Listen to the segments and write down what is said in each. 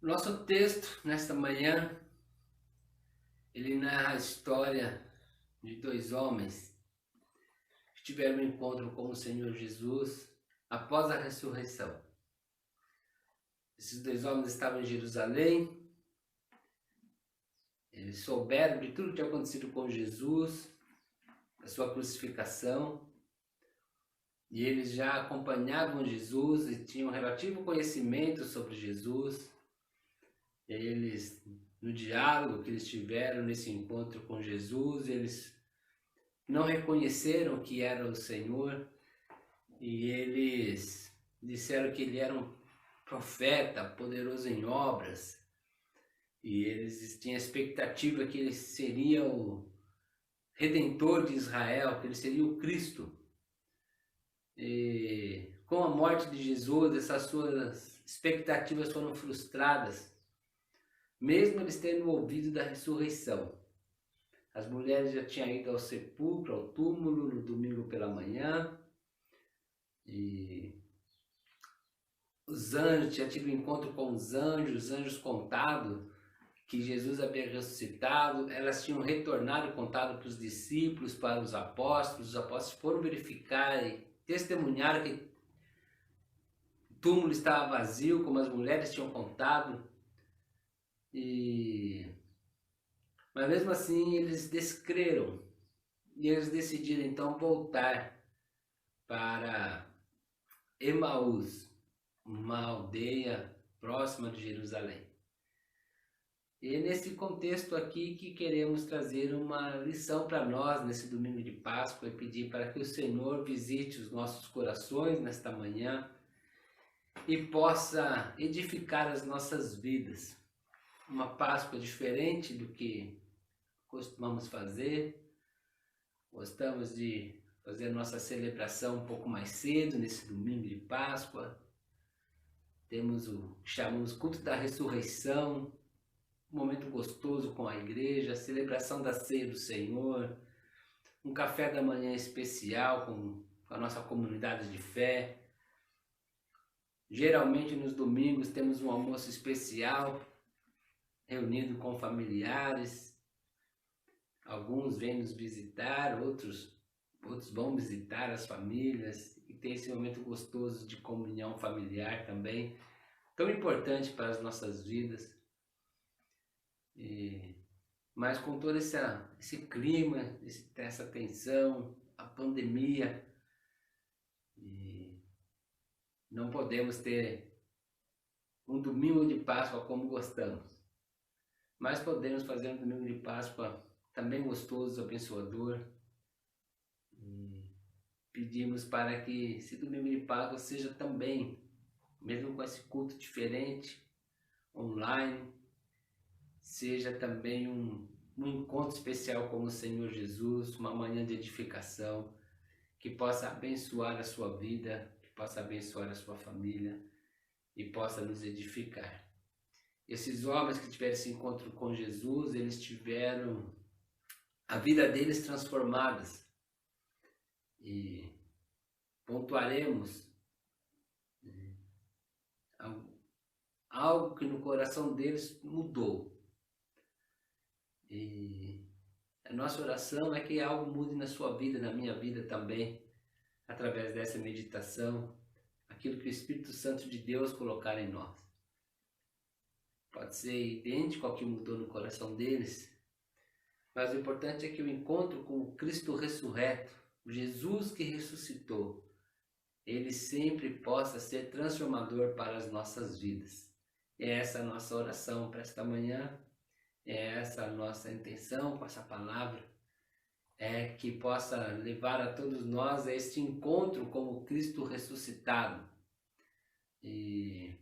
Nosso texto nesta manhã, ele narra a história de dois homens que tiveram um encontro com o Senhor Jesus após a ressurreição. Esses dois homens estavam em Jerusalém, eles souberam de tudo que tinha acontecido com Jesus, a sua crucificação, e eles já acompanhavam Jesus e tinham relativo conhecimento sobre Jesus. Eles, no diálogo que eles tiveram nesse encontro com Jesus, eles não reconheceram que era o Senhor e eles disseram que ele era um profeta poderoso em obras e eles tinham a expectativa que ele seria o Redentor de Israel, que ele seria o Cristo. E com a morte de Jesus, essas suas expectativas foram frustradas, mesmo eles tendo ouvido da ressurreição. As mulheres já tinham ido ao sepulcro, ao túmulo, no domingo pela manhã. E os anjos, tinha tido um encontro com os anjos contado que Jesus havia ressuscitado. Elas tinham retornado e contado para os discípulos, para os apóstolos foram verificar e testemunharam que o túmulo estava vazio, como as mulheres tinham contado. Mas mesmo assim eles descreram e eles decidiram então voltar para Emaús, uma aldeia próxima de Jerusalém. E é nesse contexto aqui que queremos trazer uma lição para nós nesse domingo de Páscoa e pedir para que o Senhor visite os nossos corações nesta manhã e possa edificar as nossas vidas. Uma Páscoa diferente do que costumamos fazer. Gostamos de fazer a nossa celebração um pouco mais cedo, nesse domingo de Páscoa. Temos o que chamamos culto da ressurreição, um momento gostoso com a igreja, a celebração da ceia do Senhor, um café da manhã especial com a nossa comunidade de fé. Geralmente nos domingos temos um almoço especial, reunido com familiares. Alguns vêm nos visitar, outros vão visitar as famílias e tem esse momento gostoso de comunhão familiar também, tão importante para as nossas vidas. Mas com todo esse clima, essa tensão, a pandemia, não podemos ter um domingo de Páscoa como gostamos, mas podemos fazer um domingo de Páscoa também gostoso, abençoador. Pedimos para que esse domingo de Páscoa seja também, mesmo com esse culto diferente, online, seja também um encontro especial com o Senhor Jesus, uma manhã de edificação, que possa abençoar a sua vida, que possa abençoar a sua família e possa nos edificar. Esses homens que tiveram esse encontro com Jesus, eles tiveram a vida deles transformadas. E pontuaremos algo que no coração deles mudou. E a nossa oração é que algo mude na sua vida, na minha vida também, através dessa meditação, aquilo que o Espírito Santo de Deus colocar em nós. Pode ser idêntico ao que mudou no coração deles, mas o importante é que o encontro com o Cristo ressurreto, o Jesus que ressuscitou, ele sempre possa ser transformador para as nossas vidas. É essa a nossa oração para esta manhã, é essa a nossa intenção com essa palavra, é que possa levar a todos nós a este encontro com o Cristo ressuscitado. E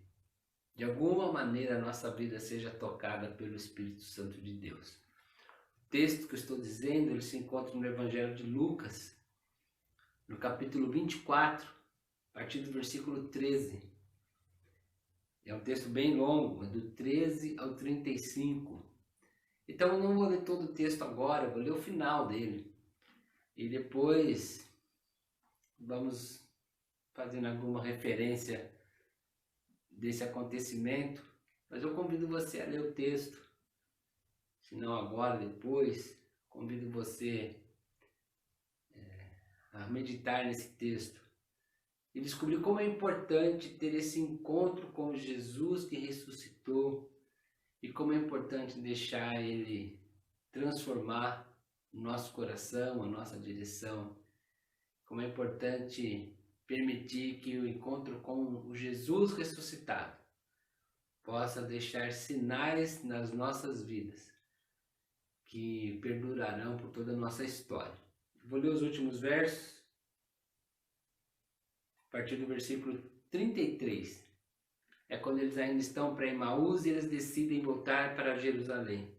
de alguma maneira a nossa vida seja tocada pelo Espírito Santo de Deus. O texto que eu estou dizendo, ele se encontra no Evangelho de Lucas, no capítulo 24, a partir do versículo 13. É um texto bem longo, do 13 ao 35. Então eu não vou ler todo o texto agora, eu vou ler o final dele. E depois vamos fazendo alguma referência desse acontecimento, Mas eu convido você a ler o texto, se não agora, depois, convido você a meditar nesse texto e descobrir como é importante ter esse encontro com Jesus que ressuscitou e como é importante deixar Ele transformar o nosso coração, a nossa direção, como é importante permitir que o encontro com o Jesus ressuscitado possa deixar sinais nas nossas vidas que perdurarão por toda a nossa história. Vou ler os últimos versos, a partir do versículo 33. É quando eles ainda estão para Emaús e eles decidem voltar para Jerusalém.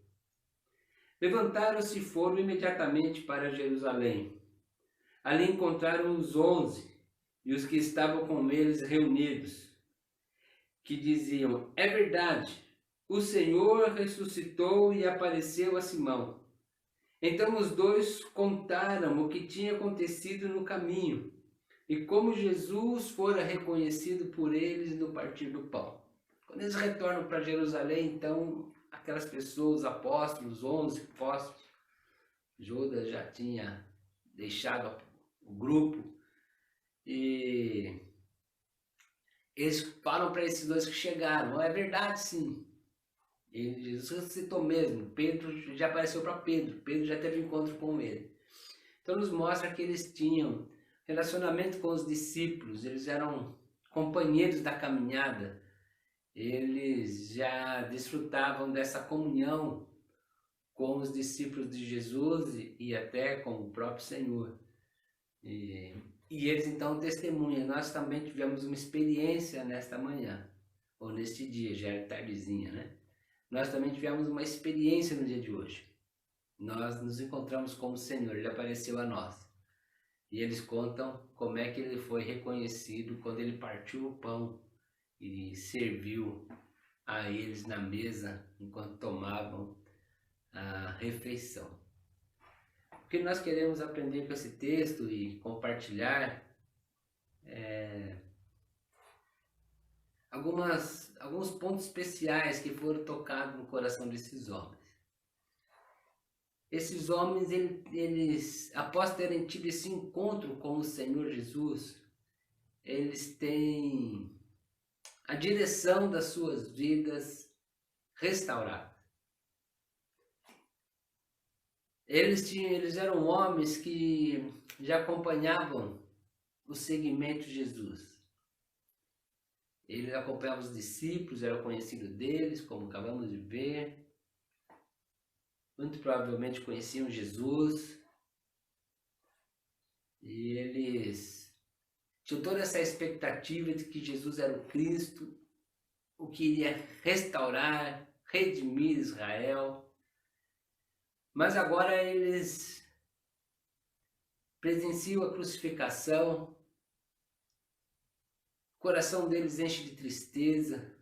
Levantaram-se e foram imediatamente para Jerusalém. Ali encontraram os 11 e os que estavam com eles reunidos, que diziam: é verdade, o Senhor ressuscitou e apareceu a Simão. Então os dois contaram o que tinha acontecido no caminho e como Jesus fora reconhecido por eles no partir do pão. Quando eles retornam para Jerusalém, então aquelas pessoas, os apóstolos, 11 apóstolos, Judas já tinha deixado o grupo, e eles falam para esses dois que chegaram: é verdade, sim, Jesus ressuscitou mesmo. Pedro já apareceu para Pedro, Pedro já teve encontro com ele. Então nos mostra que eles tinham relacionamento com os discípulos, eles eram companheiros da caminhada, eles já desfrutavam dessa comunhão com os discípulos de Jesus e até com o próprio Senhor. E eles então testemunham. Nós também tivemos uma experiência nesta manhã, ou neste dia, já é tardezinha, né? Nós também tivemos uma experiência no dia de hoje. Nós nos encontramos com o Senhor, Ele apareceu a nós. E eles contam como é que Ele foi reconhecido quando Ele partiu o pão e serviu a eles na mesa enquanto tomavam a refeição. O que nós queremos aprender com esse texto e compartilhar alguns pontos especiais que foram tocados no coração desses homens. Esses homens, eles, após terem tido esse encontro com o Senhor Jesus, eles têm a direção das suas vidas restaurada. Eles eram homens que já acompanhavam o segmento de Jesus. Eles acompanhavam os discípulos, eram conhecidos deles, como acabamos de ver. Muito provavelmente conheciam Jesus. E eles tinham toda essa expectativa de que Jesus era o Cristo, o que iria restaurar, redimir Israel. Mas agora eles presenciam a crucificação, o coração deles enche de tristeza,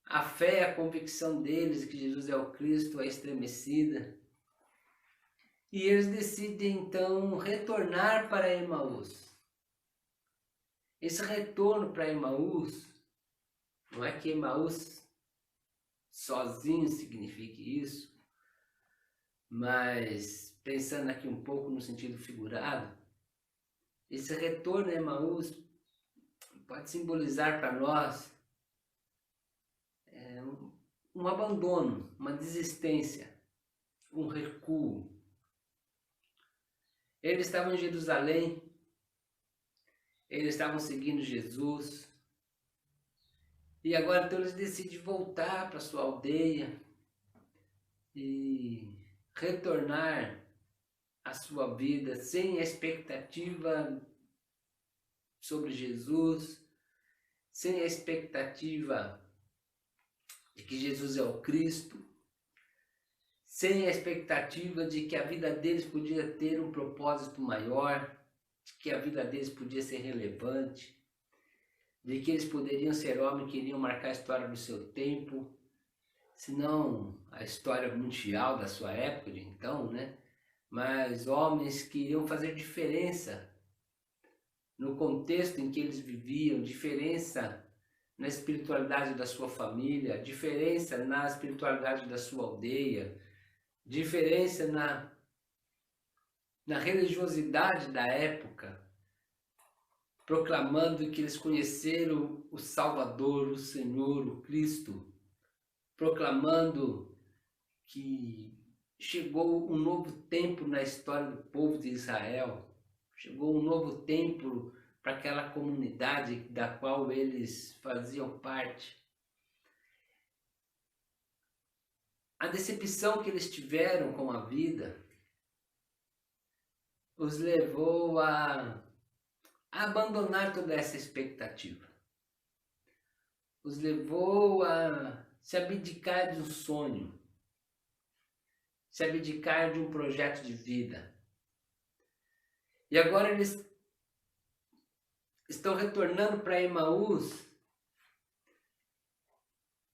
a fé, a convicção deles de que Jesus é o Cristo é estremecida, e eles decidem então retornar para Emaús. Esse retorno para Emaús, não é que Emaús sozinho signifique isso, mas pensando aqui um pouco no sentido figurado, esse retorno a Emaús pode simbolizar para nós um abandono, uma desistência, um recuo. Eles estavam em Jerusalém, eles estavam seguindo Jesus, e agora então eles decidem voltar para sua aldeia e retornar à sua vida sem expectativa sobre Jesus, sem a expectativa de que Jesus é o Cristo, sem a expectativa de que a vida deles podia ter um propósito maior, de que a vida deles podia ser relevante, de que eles poderiam ser homens que iriam marcar a história do seu tempo, se não a história mundial da sua época de então, né? Mas homens que iriam fazer diferença no contexto em que eles viviam, diferença na espiritualidade da sua família, diferença na espiritualidade da sua aldeia, diferença na religiosidade da época, proclamando que eles conheceram o Salvador, o Senhor, o Cristo, proclamando que chegou um novo tempo na história do povo de Israel, chegou um novo tempo para aquela comunidade da qual eles faziam parte. A decepção que eles tiveram com a vida os levou a abandonar toda essa expectativa. Os levou a se abdicar de um sonho, se abdicar de um projeto de vida. E agora eles estão retornando para Emaús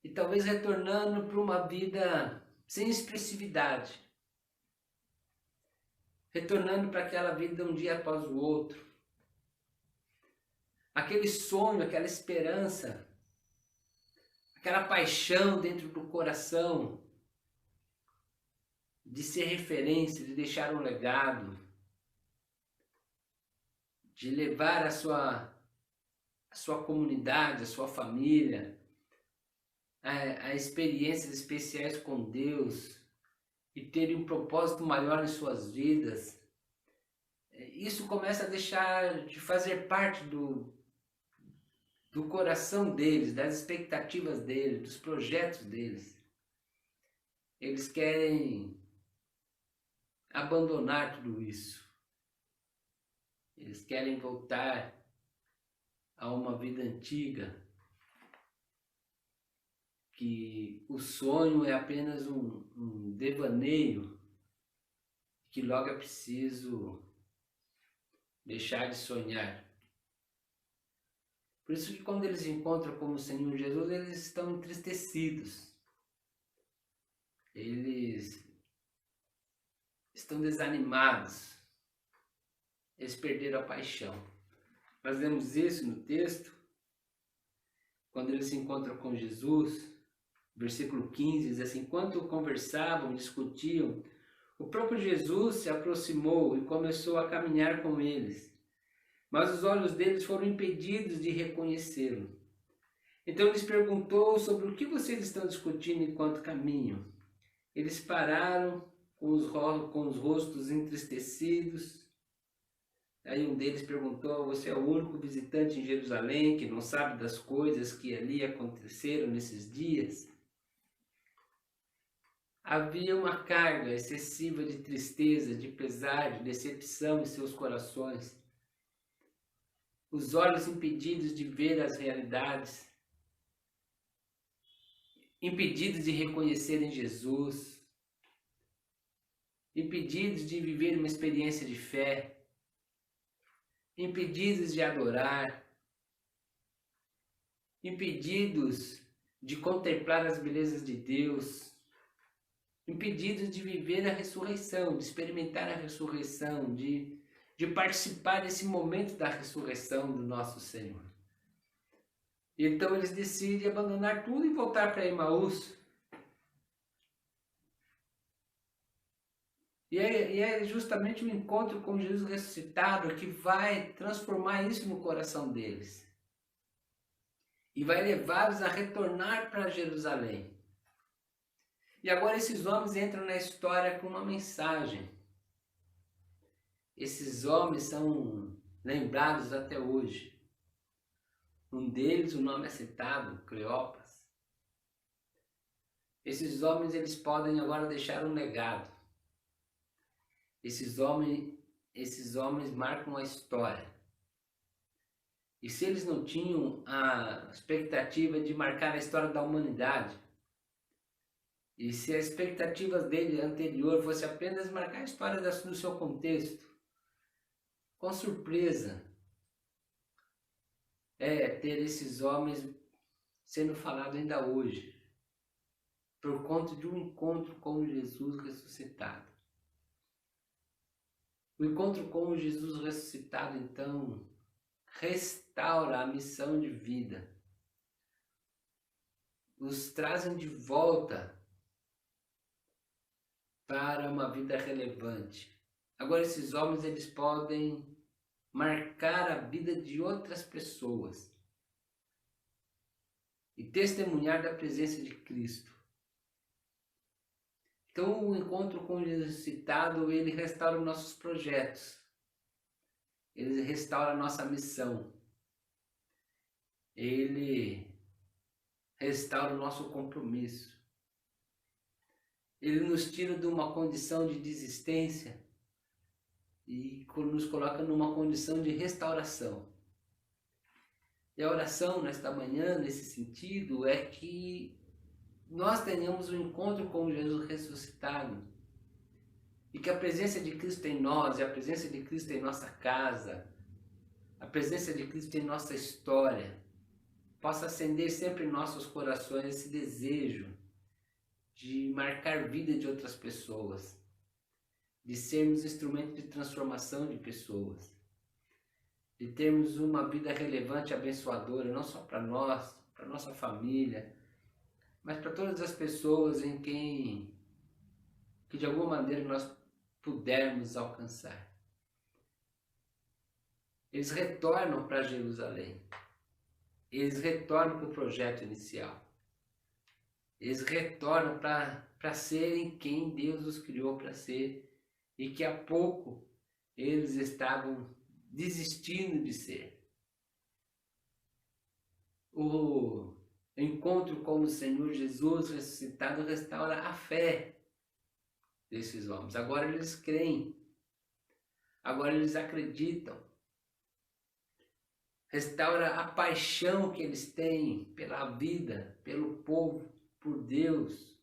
e talvez retornando para uma vida sem expressividade, retornando para aquela vida um dia após o outro, aquele sonho, aquela esperança, aquela paixão dentro do coração de ser referência, de deixar um legado, de levar a sua comunidade, a sua família, a experiências especiais com Deus e terem um propósito maior em suas vidas. Isso começa a deixar de fazer parte do coração deles, das expectativas deles, dos projetos deles. Eles querem abandonar tudo isso. Eles querem voltar a uma vida antiga, que o sonho é apenas um devaneio, que logo é preciso deixar de sonhar. Por isso que quando eles encontram com o Senhor Jesus, eles estão entristecidos. Eles estão desanimados. Eles perderam a paixão. Nós vemos isso no texto, quando eles se encontram com Jesus, versículo 15, diz assim: enquanto conversavam, discutiam, o próprio Jesus se aproximou e começou a caminhar com eles. Mas os olhos deles foram impedidos de reconhecê-lo. Então lhes perguntou sobre o que vocês estão discutindo enquanto caminham. Eles pararam com os rostos entristecidos. Aí um deles perguntou: você é o único visitante em Jerusalém que não sabe das coisas que ali aconteceram nesses dias? Havia uma carga excessiva de tristeza, de pesar, de decepção em seus corações. Os olhos impedidos de ver as realidades, impedidos de reconhecer em Jesus, impedidos de viver uma experiência de fé, impedidos de adorar, impedidos de contemplar as belezas de Deus, impedidos de viver a ressurreição, de experimentar a ressurreição, de participar desse momento da ressurreição do nosso Senhor. Então eles decidem abandonar tudo e voltar para Emaús. E é justamente o encontro com Jesus ressuscitado que vai transformar isso no coração deles. E vai levá-los a retornar para Jerusalém. E agora esses homens entram na história com uma mensagem. Esses homens são lembrados até hoje. Um deles, o nome é citado, Cleopas. Esses homens, eles podem agora deixar um legado. Esses homens marcam a história. E se eles não tinham a expectativa de marcar a história da humanidade, e se a expectativa dele anterior fosse apenas marcar a história do seu contexto, com surpresa, ter esses homens sendo falado ainda hoje, por conta de um encontro com Jesus ressuscitado. O encontro com Jesus ressuscitado, então, restaura a missão de vida os trazem de volta para uma vida relevante. Agora esses homens, eles podem marcar a vida de outras pessoas e testemunhar da presença de Cristo. Então o encontro com o ressuscitado, ele restaura nossos projetos, ele restaura a nossa missão, ele restaura o nosso compromisso, ele nos tira de uma condição de desistência e nos coloca numa condição de restauração. E a oração nesta manhã, nesse sentido, é que nós tenhamos um encontro com Jesus ressuscitado e que a presença de Cristo em nós, e a presença de Cristo em nossa casa, a presença de Cristo em nossa história, possa acender sempre em nossos corações esse desejo de marcar vida de outras pessoas, de sermos instrumento de transformação de pessoas, de termos uma vida relevante e abençoadora, não só para nós, para nossa família, mas para todas as pessoas em quem que de alguma maneira nós pudermos alcançar. Eles retornam para Jerusalém, eles retornam para o projeto inicial, eles retornam para serem quem Deus os criou para ser e que há pouco eles estavam desistindo de ser. O encontro com o Senhor Jesus ressuscitado restaura a fé desses homens. Agora eles creem, agora eles acreditam. Restaura a paixão que eles têm pela vida, pelo povo, por Deus.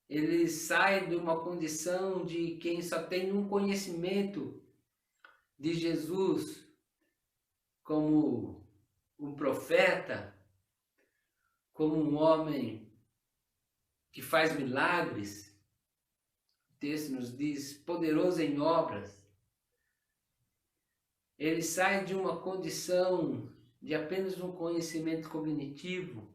Eles saem de uma condição de quem só tem um conhecimento de Jesus como um profeta, como um homem que faz milagres. O texto nos diz, poderoso em obras. Ele sai de uma condição de apenas um conhecimento cognitivo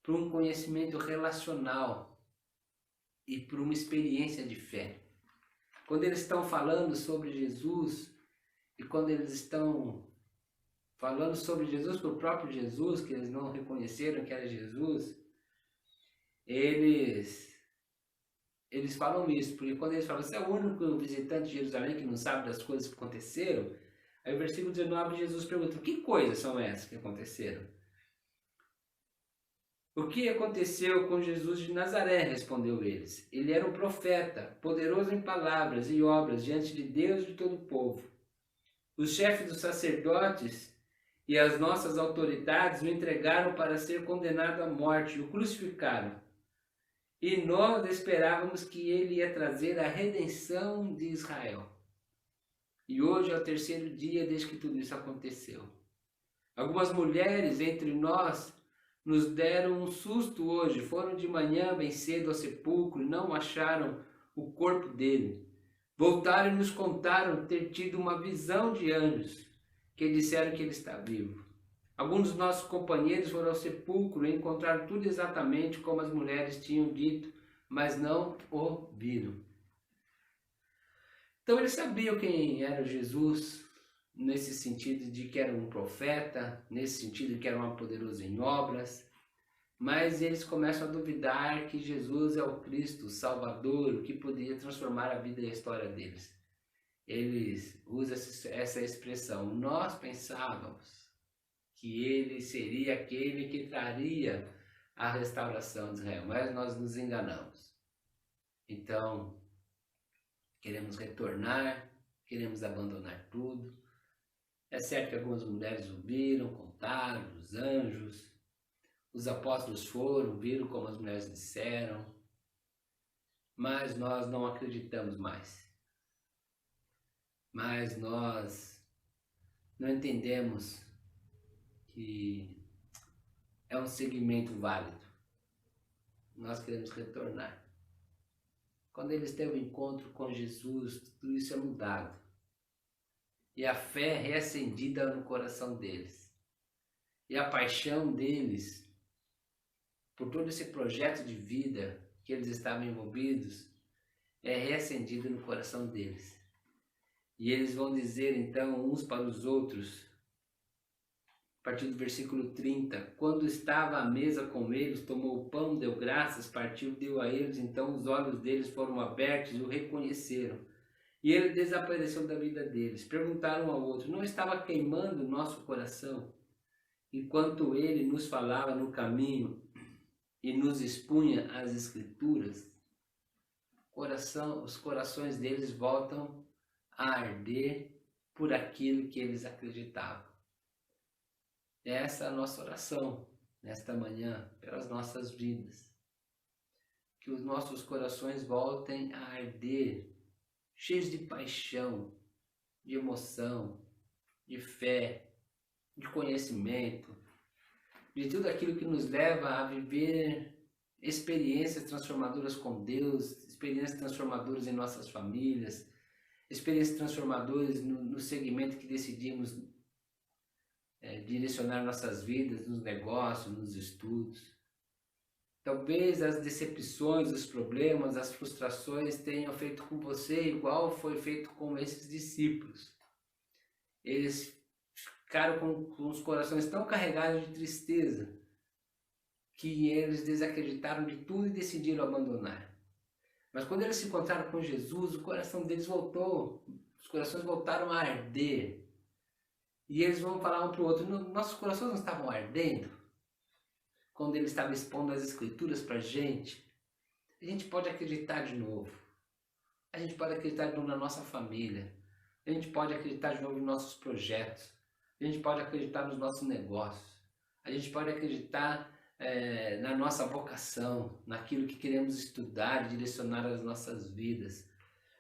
para um conhecimento relacional e para uma experiência de fé. Quando eles estão falando sobre Jesus e quando eles estão falando sobre Jesus para o próprio Jesus, que eles não reconheceram que era Jesus, eles falam isso, porque quando eles falam, você é o único visitante de Jerusalém que não sabe das coisas que aconteceram, aí o versículo 19, Jesus pergunta, que coisas são essas que aconteceram? O que aconteceu com Jesus de Nazaré? Respondeu eles. Ele era um profeta, poderoso em palavras e obras diante de Deus e de todo o povo. Os chefes dos sacerdotes e as nossas autoridades o entregaram para ser condenado à morte e o crucificaram. E nós esperávamos que ele ia trazer a redenção de Israel. E hoje é o terceiro dia desde que tudo isso aconteceu. Algumas mulheres entre nós nos deram um susto hoje. Foram de manhã bem cedo ao sepulcro e não acharam o corpo dele. Voltaram e nos contaram ter tido uma visão de anjos que disseram que ele está vivo. Alguns dos nossos companheiros foram ao sepulcro e encontraram tudo exatamente como as mulheres tinham dito, mas não o viram. Então eles sabiam quem era Jesus, nesse sentido de que era um profeta, nesse sentido de que era um poderoso em obras, mas eles começam a duvidar que Jesus é o Cristo, o Salvador, o que poderia transformar a vida e a história deles. Eles usam essa expressão, nós pensávamos que ele seria aquele que traria a restauração de Israel, mas nós nos enganamos. Então, queremos retornar, queremos abandonar tudo. É certo que algumas mulheres o viram, contaram, os anjos, os apóstolos foram, viram como as mulheres disseram, mas nós não acreditamos mais. Mas nós não entendemos que é um segmento válido. Nós queremos retornar. Quando eles têm um encontro com Jesus, tudo isso é mudado. E a fé é reacendida no coração deles. e a paixão deles por todo esse projeto de vida que eles estavam envolvidos é reacendida no coração deles. E eles vão dizer então uns para os outros, a partir do versículo 30, quando estava à mesa com eles, tomou o pão, deu graças, partiu, deu a eles, então os olhos deles foram abertos e o reconheceram. E ele desapareceu da vida deles. Perguntaram ao outro, não estava queimando o nosso coração enquanto ele nos falava no caminho e nos expunha as escrituras? Os corações deles voltam a arder por aquilo que eles acreditavam. Essa é a nossa oração nesta manhã, pelas nossas vidas. Que os nossos corações voltem a arder, cheios de paixão, de emoção, de fé, de conhecimento, de tudo aquilo que nos leva a viver experiências transformadoras com Deus, experiências transformadoras em nossas famílias, experiências transformadoras no segmento que decidimos direcionar nossas vidas, nos negócios, nos estudos. Talvez as decepções, os problemas, as frustrações tenham feito com você igual foi feito com esses discípulos. Eles ficaram com os corações tão carregados de tristeza que eles desacreditaram de tudo e decidiram abandonar. Mas quando eles se encontraram com Jesus, o coração deles voltou, os corações voltaram a arder. E eles vão falar um para o outro, nossos corações não estavam ardendo? Quando ele estava expondo as escrituras para a gente pode acreditar de novo. A gente pode acreditar de novo na nossa família. A gente pode acreditar de novo nos nossos projetos. A gente pode acreditar nos nossos negócios. A gente pode acreditar na nossa vocação, naquilo que queremos estudar e direcionar as nossas vidas.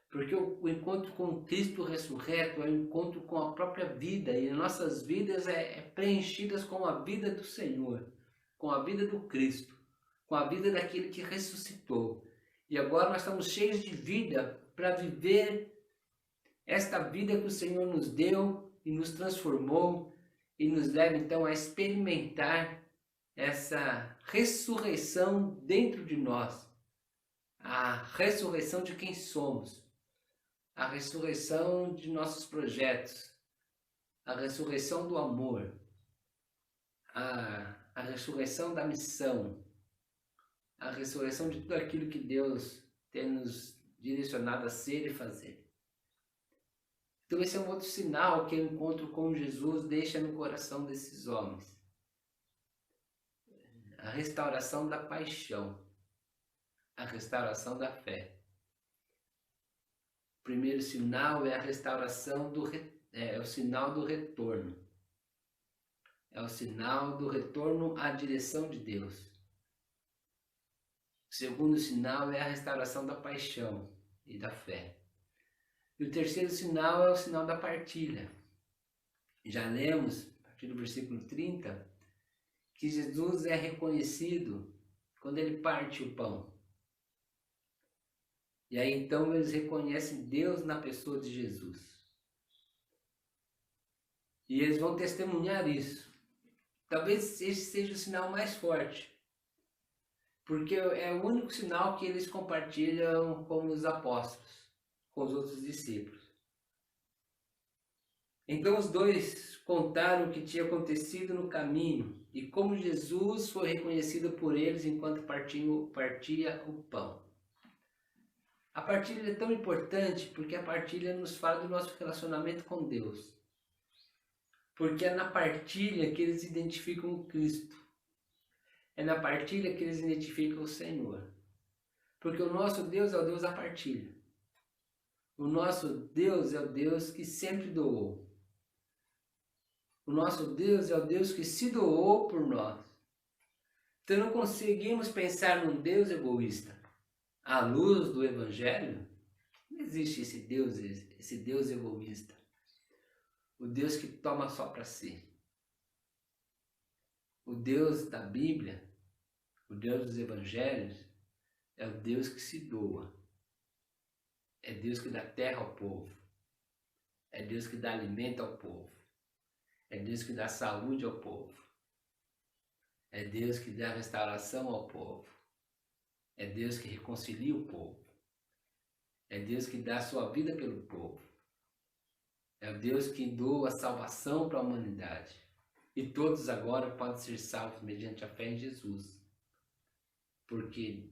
Porque o encontro com Cristo ressurreto é o encontro com a própria vida, e as nossas vidas preenchidas com a vida do Senhor, com a vida do Cristo, com a vida daquele que ressuscitou. E agora nós estamos cheios de vida para viver esta vida que o Senhor nos deu e nos transformou e nos leva então a experimentar essa ressurreição dentro de nós, a ressurreição de quem somos, a ressurreição de nossos projetos, a ressurreição do amor, a ressurreição da missão, a ressurreição de tudo aquilo que Deus tem nos direcionado a ser e fazer. Então esse é um outro sinal que o encontro com Jesus deixa no coração desses homens. A restauração da paixão, a restauração da fé. O primeiro sinal é a restauração é o sinal do retorno. É o sinal do retorno à direção de Deus. O segundo sinal é a restauração da paixão e da fé. E o terceiro sinal é o sinal da partilha. Já lemos, a partir do versículo 30, que Jesus é reconhecido quando ele parte o pão. E aí então eles reconhecem Deus na pessoa de Jesus. E eles vão testemunhar isso. Talvez esse seja o sinal mais forte, porque é o único sinal que eles compartilham com os apóstolos, com os outros discípulos. Então os dois contaram o que tinha acontecido no caminho e como Jesus foi reconhecido por eles enquanto partia o pão. A partilha é tão importante porque a partilha nos fala do nosso relacionamento com Deus. Porque é na partilha que eles identificam o Cristo. É na partilha que eles identificam o Senhor. Porque o nosso Deus é o Deus da partilha. O nosso Deus é o Deus que sempre doou. O nosso Deus é o Deus que se doou por nós. Então não conseguimos pensar num Deus egoísta. À luz do Evangelho, não existe esse Deus egoísta. O Deus que toma só para si. O Deus da Bíblia, o Deus dos Evangelhos, é o Deus que se doa. É Deus que dá terra ao povo. É Deus que dá alimento ao povo. É Deus que dá saúde ao povo. É Deus que dá restauração ao povo. É Deus que reconcilia o povo. É Deus que dá a sua vida pelo povo. É o Deus que doa a salvação para a humanidade. E todos agora podem ser salvos mediante a fé em Jesus. Porque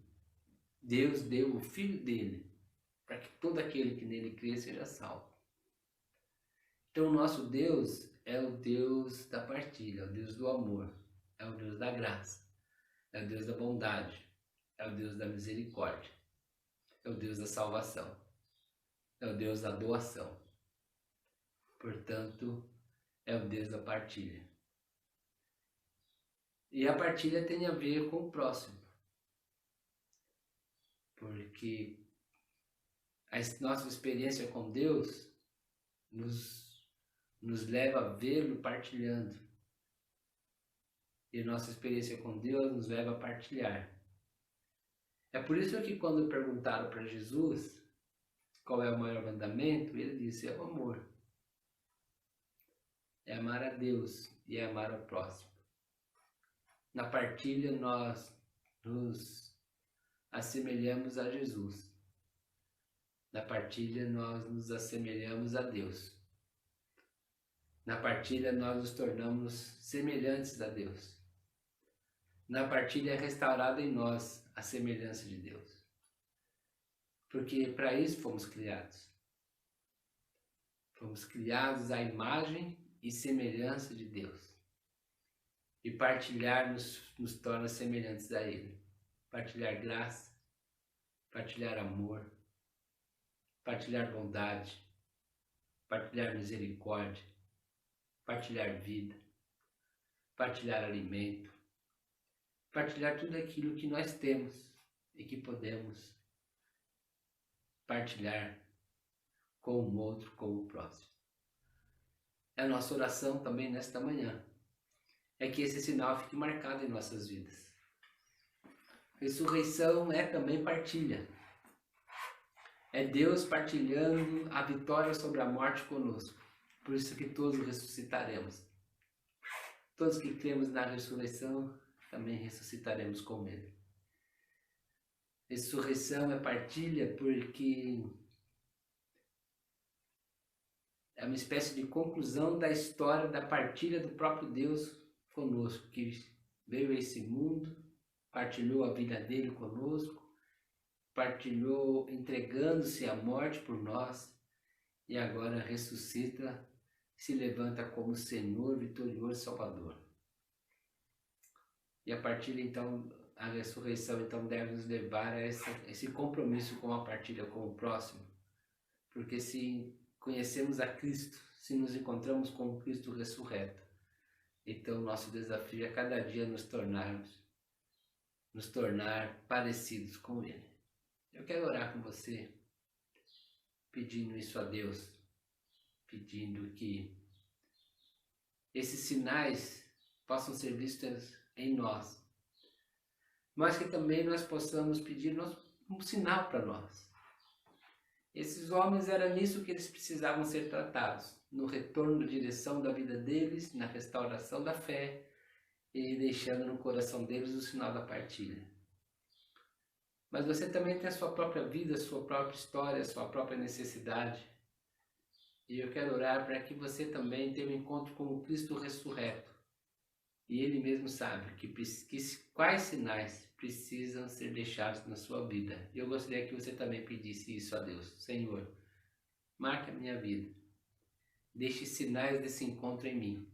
Deus deu o Filho dele para que todo aquele que nele crê seja salvo. Então o nosso Deus é o Deus da partilha, é o Deus do amor, é o Deus da graça, é o Deus da bondade, é o Deus da misericórdia, é o Deus da salvação, é o Deus da doação. Portanto, é o Deus da partilha. E a partilha tem a ver com o próximo. Porque a nossa experiência com Deus nos leva a vê-lo partilhando. E a nossa experiência com Deus nos leva a partilhar. É por isso que quando perguntaram para Jesus qual é o maior mandamento, ele disse: é o amor. É amar a Deus e é amar ao próximo. Na partilha nós nos assemelhamos a Jesus. Na partilha nós nos assemelhamos a Deus. Na partilha nós nos tornamos semelhantes a Deus. Na partilha é restaurada em nós a semelhança de Deus. Porque para isso fomos criados. Fomos criados à imagem e semelhança de Deus. E partilhar nos torna semelhantes a Ele. Partilhar graça, partilhar amor, partilhar bondade, partilhar misericórdia, partilhar vida, partilhar alimento, partilhar tudo aquilo que nós temos e que podemos partilhar com o outro, com o próximo. É a nossa oração também nesta manhã. É que esse sinal fique marcado em nossas vidas. Ressurreição é também partilha. É Deus partilhando a vitória sobre a morte conosco. Por isso que todos ressuscitaremos. Todos que cremos na ressurreição, também ressuscitaremos com Ele. Ressurreição é partilha porque é uma espécie de conclusão da história da partilha do próprio Deus conosco, que veio a esse mundo, partilhou a vida dele conosco, partilhou entregando-se à morte por nós e agora ressuscita, se levanta como Senhor vitorioso e Salvador. E a partilha então, a ressurreição então deve nos levar a esse compromisso com a partilha com o próximo, porque se conhecemos a Cristo, se nos encontramos com Cristo ressurreto, então nosso desafio é cada dia nos tornar parecidos com Ele. Eu quero orar com você, pedindo isso a Deus, pedindo que esses sinais possam ser vistos em nós, mas que também nós possamos pedir um sinal para nós. Esses homens, era nisso que eles precisavam ser tratados, no retorno da direção da vida deles, na restauração da fé e deixando no coração deles o sinal da partilha. Mas você também tem a sua própria vida, a sua própria história, a sua própria necessidade. E eu quero orar para que você também tenha um encontro com o Cristo ressurreto. E Ele mesmo sabe quais sinais precisam ser deixados na sua vida. E eu gostaria que você também pedisse isso a Deus. Senhor, marque a minha vida. Deixe sinais desse encontro em mim.